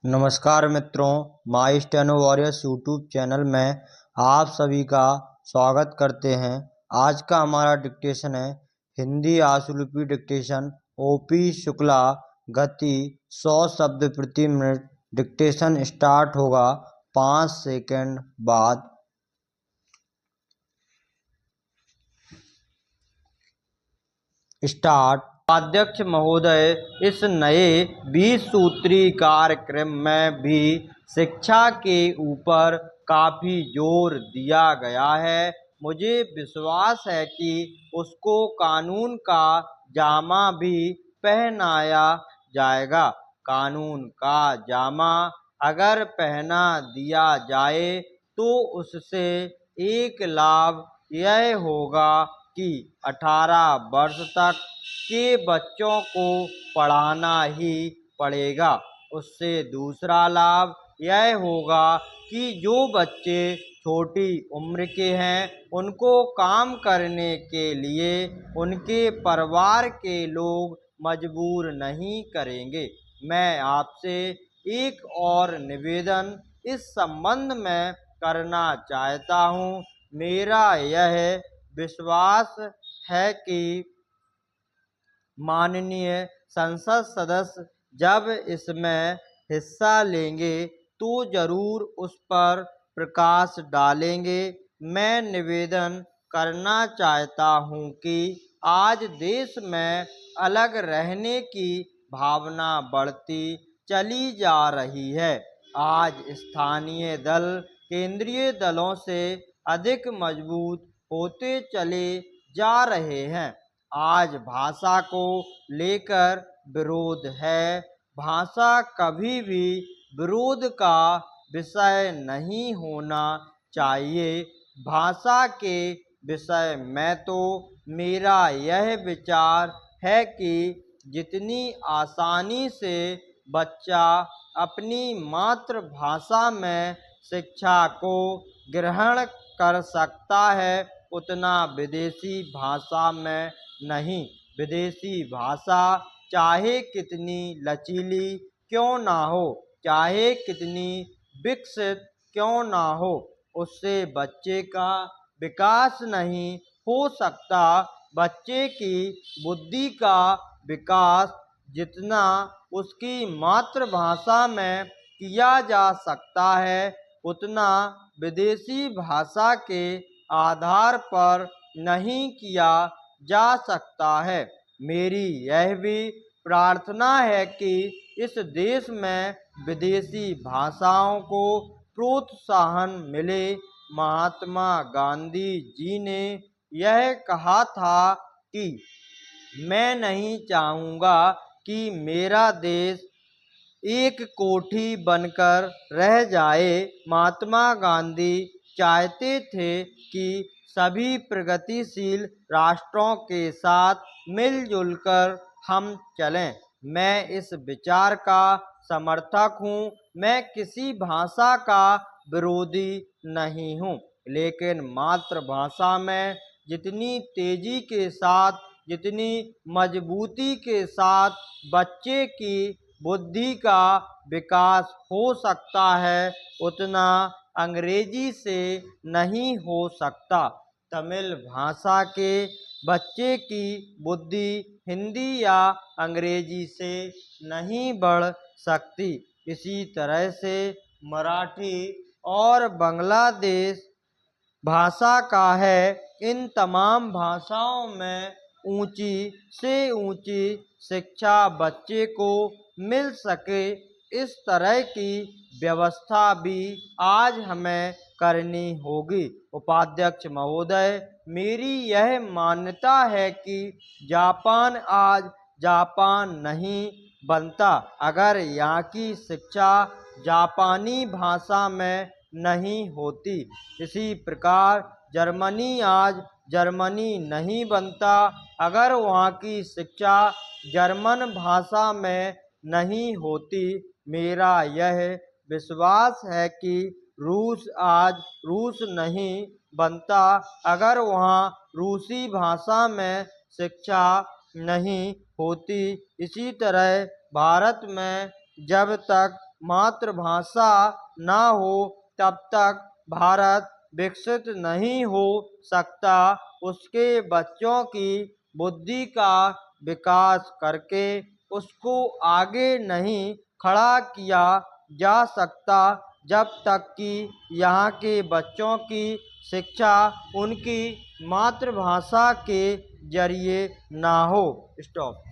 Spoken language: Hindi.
नमस्कार मित्रों, माई स्टेनो वॉरियर्स यूट्यूब चैनल में आप सभी का स्वागत करते हैं। आज का हमारा डिक्टेशन है हिंदी आशुलिपि डिक्टेशन ओपी शुक्ला, गति 100 शब्द प्रति मिनट। डिक्टेशन स्टार्ट होगा 5 सेकंड बाद। स्टार्ट। अध्यक्ष महोदय, इस नए 20 सूत्री कार्यक्रम में भी शिक्षा के ऊपर काफ़ी जोर दिया गया है। मुझे विश्वास है कि उसको कानून का जामा भी पहनाया जाएगा। कानून का जामा अगर पहना दिया जाए तो उससे एक लाभ यह होगा कि 18 वर्ष तक के बच्चों को पढ़ाना ही पड़ेगा। उससे दूसरा लाभ यह होगा कि जो बच्चे छोटी उम्र के हैं उनको काम करने के लिए उनके परिवार के लोग मजबूर नहीं करेंगे। मैं आपसे एक और निवेदन इस संबंध में करना चाहता हूँ। मेरा यह विश्वास है कि माननीय संसद सदस्य जब इसमें हिस्सा लेंगे तो जरूर उस पर प्रकाश डालेंगे। मैं निवेदन करना चाहता हूं कि आज देश में अलग रहने की भावना बढ़ती चली जा रही है। आज स्थानीय दल केंद्रीय दलों से अधिक मजबूत होते चले जा रहे हैं। आज भाषा को लेकर विरोध है। भाषा कभी भी विरोध का विषय नहीं होना चाहिए। भाषा के विषय में तो मेरा यह विचार है कि जितनी आसानी से बच्चा अपनी मातृभाषा में शिक्षा को ग्रहण कर सकता है उतना विदेशी भाषा में नहीं। विदेशी भाषा चाहे कितनी लचीली क्यों ना हो, चाहे कितनी विकसित क्यों ना हो, उससे बच्चे का विकास नहीं हो सकता। बच्चे की बुद्धि का विकास जितना उसकी मातृभाषा में किया जा सकता है उतना विदेशी भाषा के आधार पर नहीं किया जा सकता है। मेरी यह भी प्रार्थना है कि इस देश में विदेशी भाषाओं को प्रोत्साहन मिले। महात्मा गांधी जी ने यह कहा था कि मैं नहीं चाहूँगा कि मेरा देश एक कोठी बनकर रह जाए। महात्मा गांधी चाहते थे कि सभी प्रगतिशील राष्ट्रों के साथ मिलजुल कर हम चलें। मैं इस विचार का समर्थक हूँ। मैं किसी भाषा का विरोधी नहीं हूँ, लेकिन मातृभाषा में जितनी तेजी के साथ, जितनी मजबूती के साथ बच्चे की बुद्धि का विकास हो सकता है उतना अंग्रेजी से नहीं हो सकता। तमिल भाषा के बच्चे की बुद्धि हिंदी या अंग्रेजी से नहीं बढ़ सकती। इसी तरह से मराठी और बांग्लादेश भाषा का है। इन तमाम भाषाओं में ऊंची से ऊंची शिक्षा बच्चे को मिल सके, इस तरह की व्यवस्था भी आज हमें करनी होगी। उपाध्यक्ष महोदय, मेरी यह मान्यता है कि जापान आज जापान नहीं बनता अगर यहाँ की शिक्षा जापानी भाषा में नहीं होती। इसी प्रकार जर्मनी आज जर्मनी नहीं बनता अगर वहाँ की शिक्षा जर्मन भाषा में नहीं होती। मेरा यह विश्वास है कि रूस आज रूस नहीं बनता अगर वहाँ रूसी भाषा में शिक्षा नहीं होती। इसी तरह भारत में जब तक मातृभाषा ना हो तब तक भारत विकसित नहीं हो सकता। उसके बच्चों की बुद्धि का विकास करके उसको आगे नहीं खड़ा किया जा सकता जब तक कि यहाँ के बच्चों की शिक्षा उनकी मातृभाषा के जरिए ना हो। स्टॉप।